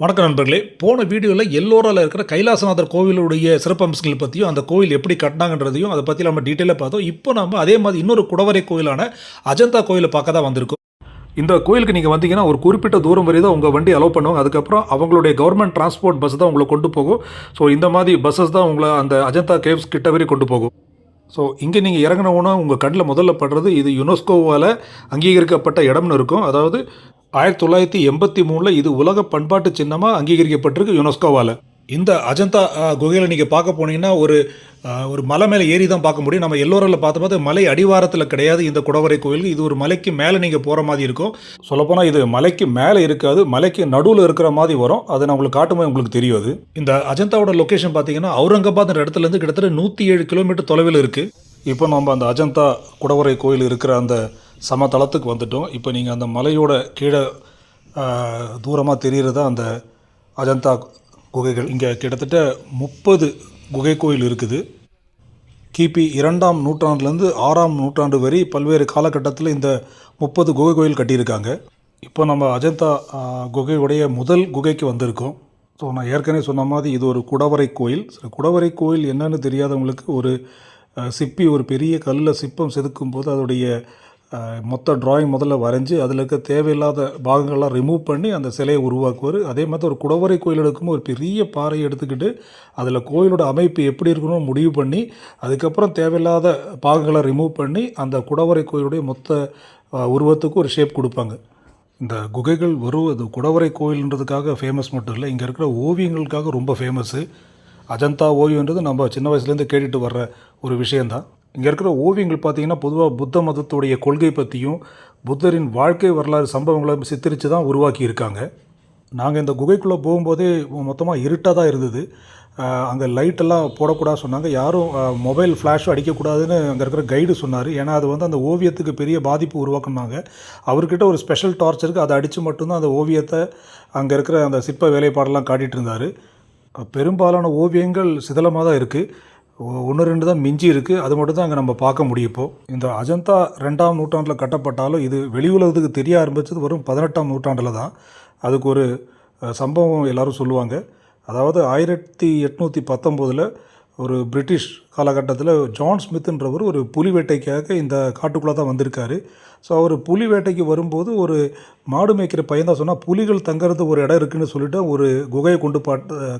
வணக்கம் நண்பர்களே. போன வீடியோவில் எல்லோராவில் இருக்கிற கைலாசநாதர் கோவிலுடைய சிறப்பம்சங்கள் பற்றியும் அந்த கோவில் எப்படி கட்டினாங்கன்றதையும் அதை பற்றி நம்ம டீட்டெயிலாக பார்த்தோம். இப்போ நம்ம அதே மாதிரி இன்னொரு குடவரை கோயிலான அஜந்தா கோயிலை பார்க்க தான் வந்திருக்கோம். இந்த கோயிலுக்கு நீங்கள் வந்தீங்கன்னா ஒரு குறிப்பிட்ட தூரம் வரை தான் உங்கள் வண்டி அலோவ் பண்ணுவாங்க. அதுக்கப்புறம் அவங்களுடைய கவர்மெண்ட் டிரான்ஸ்போர்ட் பஸ் தான் உங்களை கொண்டு போகும். ஸோ இந்த மாதிரி பஸ்ஸஸ் தான் உங்களை அந்த அஜந்தா கேவ்ஸ் கிட்ட வரை கொண்டு போகும். ஸோ இங்கே நீங்கள் இறங்கினவுன்னா உங்கள் கண்ணில் முதல்ல படுறது இது யுனெஸ்கோவால் அங்கீகரிக்கப்பட்ட இடம்னு இருக்கும். அதாவது 1983 இது உலக பண்பாட்டு சின்னமாக அங்கீகரிக்கப்பட்டிருக்கு யுனெஸ்கோவால். இந்த அஜந்தா குகையில் நீங்கள் பார்க்க போனீங்கன்னா ஒரு மலை மேலே ஏறி தான் பார்க்க முடியும். நம்ம எல்லோரில் பார்த்து மலை அடிவாரத்தில் கிடையாது இந்த குடவரை கோயில். இது ஒரு மலைக்கு மேலே நீங்கள் போகிற மாதிரி இருக்கும். சொல்லப்போனால் இது மலைக்கு மேலே இருக்காது, மலைக்கு நடுவில் இருக்கிற மாதிரி வரும். அதை நான் உங்களுக்கு காட்டும்போது உங்களுக்கு தெரியும். அது இந்த அஜந்தாவோட லொக்கேஷன் பார்த்தீங்கன்னா அவுரங்காபாத் இடத்துலேருந்து கிட்டத்தட்ட 107 கிலோமீட்டர் தொலைவில் இருக்குது. இப்போ நம்ம அந்த அஜந்தா குடவரை கோயில் இருக்கிற அந்த சமதளத்துக்கு வந்துட்டோம். இப்போ நீங்கள் அந்த மலையோட கீழே தூரமாக தெரிகிறதா அந்த அஜந்தா குகைகள். இங்கே கிட்டத்தட்ட 30 குகை கோயில் இருக்குது. கிபி 2ஆம் நூற்றாண்டுலேருந்து 6ஆம் நூற்றாண்டு வரை பல்வேறு காலகட்டத்தில் இந்த 30 குகை கோயில் கட்டியிருக்காங்க. இப்போ நம்ம அஜந்தா குகையுடைய முதல் குகைக்கு வந்திருக்கோம். ஸோ நான் ஏற்கனவே சொன்ன மாதிரி இது ஒரு குடவரை கோயில். குடவரை கோயில் என்னன்னு தெரியாதவங்களுக்கு ஒரு சிப்பி ஒரு பெரிய கல்லில் சிற்பம் செதுக்கும் போது அதோடைய மொத்த ட்ராயிங் முதல்ல வரைஞ்சி அதில் இருக்க தேவையில்லாத பாகங்கள்லாம் ரிமூவ் பண்ணி அந்த சிலையை உருவாக்குவார். அதே மாதிரி ஒரு குடவரை கோயில் எடுக்கும்போது ஒரு பெரிய பாறையை எடுத்துக்கிட்டு அதில் கோயிலோட அமைப்பு எப்படி இருக்கணும்னு முடிவு பண்ணி அதுக்கப்புறம் தேவையில்லாத பாகங்களை ரிமூவ் பண்ணி அந்த குடவரை கோயிலுடைய மொத்த உருவத்துக்கு ஒரு ஷேப் கொடுப்பாங்க. இந்த குகைகள் அது குடவரை கோயில்ன்றதுக்காக ஃபேமஸ் மட்டும் இல்லை, இங்கே இருக்கிற ஓவியங்களுக்காக ரொம்ப ஃபேமஸ்ஸு. அஜந்தா ஓவியன்றது நம்ம சின்ன வயசுலேருந்து கேட்டுட்டு வர்ற ஒரு விஷயந்தான். இங்கே இருக்கிற ஓவியங்கள் பார்த்திங்கன்னா பொதுவாக புத்த மதத்துடைய கொள்கை பற்றியும் புத்தரின் வாழ்க்கை வரலாறு சம்பவங்களை சித்தரித்து தான் உருவாக்கி இருக்காங்க. நாங்கள் இந்த குகைக்குள்ளே போகும்போதே மொத்தமாக இருட்டாக தான் இருந்தது. அங்கே லைட்டெல்லாம் போடக்கூடாது சொன்னாங்க. யாரும் மொபைல் ஃப்ளாஷும் அடிக்கக்கூடாதுன்னு அங்கே இருக்கிற கைடு சொன்னார். ஏன்னா அது அந்த ஓவியத்துக்கு பெரிய பாதிப்பு உருவாக்குனாங்க. அவர்கிட்ட ஒரு ஸ்பெஷல் டார்ச் இருக்குது, அதை அடித்து மட்டும்தான் அந்த ஓவியத்தை அங்கே இருக்கிற அந்த சிற்ப வேலைப்பாடெல்லாம் காட்டிகிட்டு இருந்தார். பெரும்பாலான ஓவியங்கள் சிதலமாக தான் இருக்குது, 1-2 தான் மிஞ்சி இருக்குது. அது மட்டும் தான் அங்கே நம்ம பார்க்க முடியும். இப்போது இந்த அஜந்தா 2ஆம் நூற்றாண்டில் கட்டப்பட்டாலும் இது வெளி உலகத்துக்கு தெரிய ஆரம்பித்தது வரும் 18ஆம் நூற்றாண்டில் தான். அதுக்கு ஒரு சம்பவம் எல்லோரும் சொல்லுவாங்க. அதாவது 1819 ஒரு பிரிட்டிஷ் காலகட்டத்தில் ஜான் ஸ்மித்ன்றவர் ஒரு புலி வேட்டைக்காக இந்த காட்டுக்குள்ளே தான் வந்திருக்காரு. ஸோ அவர் புலி வேட்டைக்கு வரும்போது ஒரு மாடு மேய்க்கிற பையன் தான் சொன்னால் புலிகள் தங்கிறது ஒரு இடம் இருக்குதுன்னு சொல்லிட்டு ஒரு குகையை கொண்டு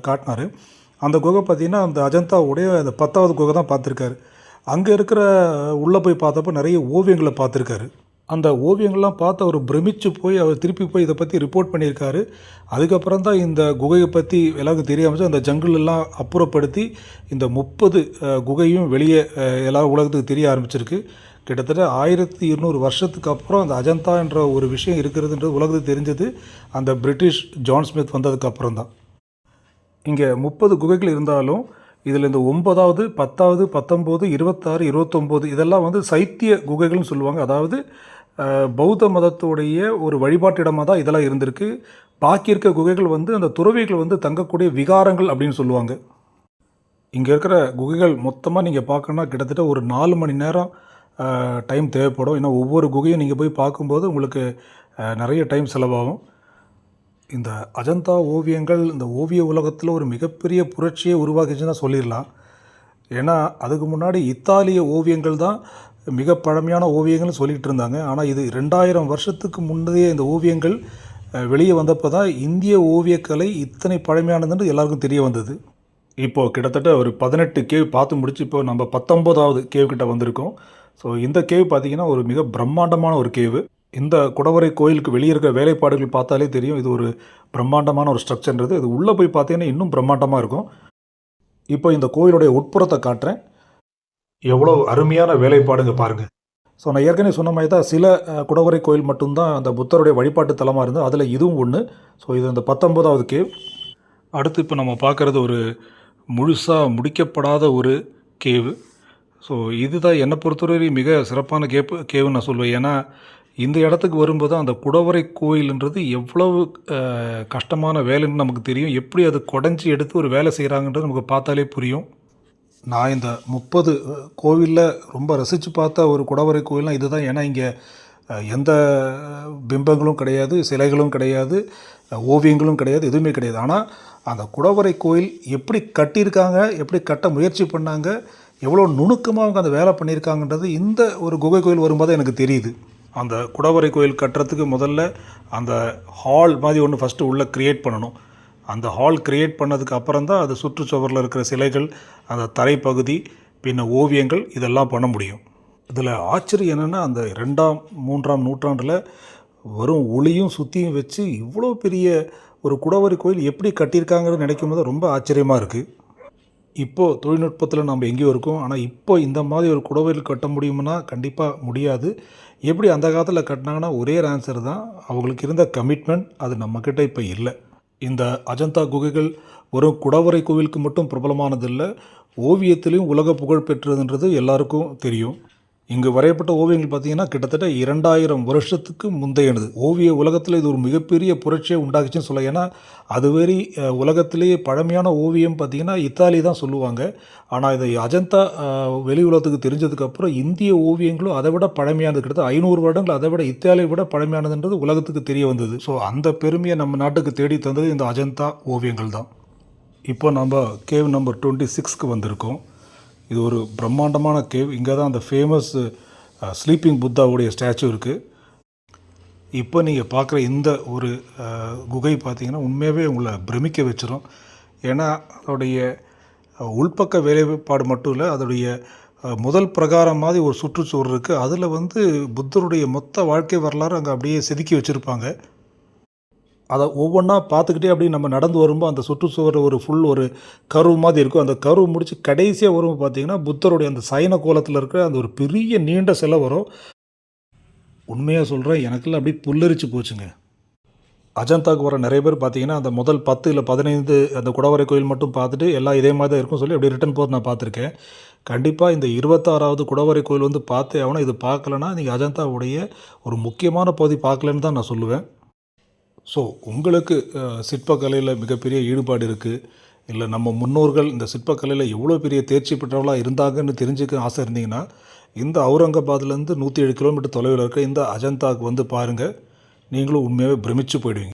காட்டினார். அந்த குகை பார்த்திங்கன்னா அந்த அஜந்தாவுடைய அந்த 10வது குகை தான் பார்த்துருக்காரு. அங்கே இருக்கிற உள்ளே போய் பார்த்தப்போ நிறைய ஓவியங்களை பார்த்துருக்காரு. அந்த ஓவியங்கள்லாம் பார்த்து அவர் பிரமிச்சு போய் அவர் திருப்பி போய் இதை பற்றி ரிப்போர்ட் பண்ணியிருக்காரு. அதுக்கப்புறம் தான் இந்த குகையை பற்றி எல்லாருக்கும் தெரிய ஆரம்பிச்சு அந்த ஜங்கிளெல்லாம் அப்புறப்படுத்தி இந்த 30 குகையும் வெளியே எல்லாரும் உலகத்துக்கு தெரிய ஆரம்பிச்சிருக்கு. கிட்டத்தட்ட 1200 வருஷத்துக்கு அப்புறம் அந்த அஜந்தா என்ற ஒரு விஷயம் இருக்கிறதுன்றது உலகத்துக்கு தெரிஞ்சது அந்த பிரிட்டிஷ் ஜான் ஸ்மித் வந்ததுக்கப்புறம் தான். இங்கே 30 குகைகள் இருந்தாலும் இதில் இந்த 9வது 10வது 19 26 29 இதெல்லாம் சைத்திய குகைகள்னு சொல்லுவாங்க. அதாவது பௌத்த மதத்துடைய ஒரு வழிபாட்டிடமாக தான் இதெல்லாம் இருந்திருக்கு. பாக்கி இருக்க குகைகள் அந்த துறவிகள் தங்கக்கூடிய விகாரங்கள் அப்படின்னு சொல்லுவாங்க. இங்கே இருக்கிற குகைகள் மொத்தமாக நீங்கள் பார்க்கணுன்னா கிட்டத்தட்ட ஒரு 4 மணி நேரம் டைம் தேவைப்படும். ஏன்னா ஒவ்வொரு குகையும் நீங்கள் போய் பார்க்கும்போது உங்களுக்கு நிறைய டைம் செலவாகும். இந்த அஜந்தா ஓவியங்கள் இந்த ஓவிய உலகத்தில் ஒரு மிகப்பெரிய புரட்சியை உருவாக்கிச்சுன்னு தான் சொல்லிடலாம். ஏன்னா அதுக்கு முன்னாடி இத்தாலிய ஓவியங்கள் தான் மிக பழமையான ஓவியங்கள்னு சொல்லிகிட்டு இருந்தாங்க. ஆனால் இது 2000 வருஷத்துக்கு முன்னதே இந்த ஓவியங்கள் வெளியே வந்தப்போ தான் இந்திய ஓவியக்கலை இத்தனை பழமையானதுன்னு எல்லாருக்கும் தெரிய வந்தது. இப்போது கிட்டத்தட்ட ஒரு 18 கேவ் பார்த்து முடிச்சு இப்போ நம்ம 19வது கேவ் கிட்ட வந்திருக்கோம். ஸோ இந்த கேவ் பார்த்திங்கன்னா ஒரு மிக பிரம்மாண்டமான ஒரு கேவு. இந்த குடவரை கோயிலுக்கு வெளியே இருக்கிற வேலைப்பாடுகள் பார்த்தாலே தெரியும் இது ஒரு பிரம்மாண்டமான ஒரு ஸ்ட்ரக்சர்ன்றது. இது உள்ளே போய் பார்த்தீங்கன்னா இன்னும் பிரம்மாண்டமாக இருக்கும். இப்போ இந்த கோயிலுடைய உட்புறத்தை காட்டுறேன். எவ்வளோ அருமையான வேலைப்பாடுங்க பாருங்கள். ஸோ நான் ஏற்கனவே சொன்ன மாதிரி தான் சில குடவரை கோயில் மட்டும்தான் அந்த புத்தருடைய வழிபாட்டு தலமாக இருந்தது. அதில் இதுவும் ஒன்று. ஸோ இது அந்த 19வது கேவ். அடுத்து இப்போ நம்ம பார்க்குறது ஒரு முழுசாக முடிக்கப்படாத ஒரு கேவு. ஸோ இதுதான் என்னை பொறுத்தவரை மிக சிறப்பான கேவுன்னு நான் சொல்லுவேன். ஏன்னா இந்த இடத்துக்கு வரும்போது அந்த குடவரை கோயில்ன்றது எவ்வளவு கஷ்டமான வேலைன்னு நமக்கு தெரியும். எப்படி அது குடஞ்சி எடுத்து ஒரு வேலை செய்கிறாங்கன்றது நமக்கு பார்த்தாலே புரியும். நான் இந்த 30 கோவிலில் ரொம்ப ரசித்து பார்த்த ஒரு குடவரை கோயில்னால் இது தான். ஏன்னா இங்கே எந்த பிம்பங்களும் கிடையாது, சிலைகளும் கிடையாது, ஓவியங்களும் கிடையாது, எதுவுமே கிடையாது. ஆனால் அந்த குடவரை கோயில் எப்படி கட்டியிருக்காங்க, எப்படி கட்ட முயற்சி பண்ணாங்க, எவ்வளோ நுணுக்கமாக அவங்க அந்த வேலை பண்ணியிருக்காங்கன்றது இந்த ஒரு குகை கோயில் வரும்போது எனக்கு தெரியுது. அந்த குடவரை கோயில் கட்டுறதுக்கு முதல்ல அந்த ஹால் மாதிரி ஒன்று ஃபஸ்ட்டு உள்ளே க்ரியேட் பண்ணணும். அந்த ஹால் க்ரியேட் பண்ணதுக்கு அப்புறம் தான் அது சுற்றுச்சுவரில் இருக்கிற சிலைகள், அந்த தரைப்பகுதி, பின்ன ஓவியங்கள் இதெல்லாம் பண்ண முடியும். இதில் ஆச்சரியம் என்னென்னா, அந்த 2ஆம் 3ஆம் நூற்றாண்டில் வெறும் ஒளியும் சுற்றியும் வச்சு இவ்வளோ பெரிய ஒரு குடவரை கோயில் எப்படி கட்டியிருக்காங்கன்னு நினைக்கும் போது ரொம்ப ஆச்சரியமாக இருக்குது. இப்போது தொழில்நுட்பத்தில் நம்ம எங்கேயோ இருக்கோம். ஆனால் இப்போ இந்த மாதிரி ஒரு குடவரையில் கட்ட முடியும்னா கண்டிப்பாக முடியாது. எப்படி அந்த காலத்தில் கட்டினாங்கன்னா ஒரே ஆன்சர் தான், அவங்களுக்கு இருந்த கமிட்மெண்ட் அது நம்மக்கிட்ட இப்போ இல்லை. இந்த அஜந்தா குகைகள் ஒரு குடவரை கோவிலுக்கு மட்டும் பிரபலமானதில்லை, ஓவியத்திலையும் உலக புகழ் பெற்றதுன்றது எல்லாருக்கும் தெரியும். இங்கு வரையப்பட்ட ஓவியங்கள் பார்த்திங்கன்னா கிட்டத்தட்ட 2000 வருஷத்துக்கு முந்தையனது. ஓவிய உலகத்தில் இது ஒரு மிகப்பெரிய புரட்சியை உண்டாக்குச்சுன்னு சொல்ல. ஏன்னா அதுவரை உலகத்திலேயே பழமையான ஓவியம் பார்த்திங்கன்னா இத்தாலி தான் சொல்லுவாங்க. ஆனால் இதை அஜந்தா வெளி உலகத்துக்கு தெரிஞ்சதுக்கப்புறம் இந்திய ஓவியங்களும் அதை விட பழமையானது, கிட்டத்தட்ட 500 வருடங்கள் அதை விட இத்தாலியை விட பழமையானதுன்றது உலகத்துக்கு தெரிய வந்தது. ஸோ அந்த பெருமையை நம்ம நாட்டுக்கு தேடி தந்தது இந்த அஜந்தா ஓவியங்கள் தான். இப்போ நம்ம கேவ் நம்பர் 26க்கு வந்திருக்கோம். இது ஒரு பிரம்மாண்டமான கேவ். இங்கே தான் அந்த ஃபேமஸ் ஸ்லீப்பிங் புத்தாவுடைய ஸ்டாச்சு இருக்குது. இப்போ நீங்கள் பார்க்குற இந்த ஒரு குகை பார்த்திங்கன்னா உண்மையாகவே உங்களை பிரமிக்க வச்சிடும். ஏன்னா அதோடைய உள்பக்க வேலைப்பாடு மட்டும் இல்லை, அதோடைய முதல் பிரகாரம் மாதிரி ஒரு சுற்றுச்சுவர் இருக்குது. அதில் புத்தருடைய மொத்த வாழ்க்கை வரலாறு அங்கே அப்படியே செதுக்கி வச்சுருப்பாங்க. அதை ஒவ்வொன்றா பார்த்துக்கிட்டே அப்படியே நம்ம நடந்து வரும்போது அந்த சுற்றுச்சுவர் ஒரு கர்வ் மாதிரி இருக்கும். அந்த கர்வ் முடித்து கடைசியாக வரும் பார்த்திங்கன்னா புத்தருடைய அந்த சயன கோலத்தில் இருக்கிற அந்த ஒரு பெரிய நீண்ட சிலை வரும். உண்மையாக சொல்கிறேன், எனக்கெல்லாம் அப்படியே புல்லரிச்சு போச்சுங்க. அஜந்தாவுக்கு வர நிறைய பேர் பார்த்திங்கன்னா அந்த முதல் 10 இல்லை 15 அந்த குடவரை கோயில் மட்டும் பார்த்துட்டு எல்லாம் இதே மாதிரி தான் இருக்கும் சொல்லி அப்படியே ரிட்டன் போகிறது நான் பார்த்துருக்கேன். கண்டிப்பாக இந்த 26வது குடவரை கோயில் பார்த்தே ஆகணும். இது பார்க்கலன்னா நீங்கள் அஜந்தாவுடைய ஒரு முக்கியமான பகுதி பார்க்கலன்னு தான் நான் சொல்லுவேன். ஸோ உங்களுக்கு சிற்பக்கலையில் மிகப்பெரிய ஈடுபாடு இருக்குது, இல்லை நம்ம முன்னோர்கள் இந்த சிற்பக்கலையில் எவ்வளோ பெரிய தேர்ச்சி பெற்றவர்களாக இருந்தாங்கன்னு தெரிஞ்சுக்க ஆசை இருந்தீங்கன்னா, இந்த அவுரங்காபாத்லேருந்து 107 கிலோமீட்டர் தொலைவில் இருக்க இந்த அஜந்தாவுக்கு பாருங்கள். நீங்களும் உண்மையாகவே பிரமிச்சு போயிடுவீங்க.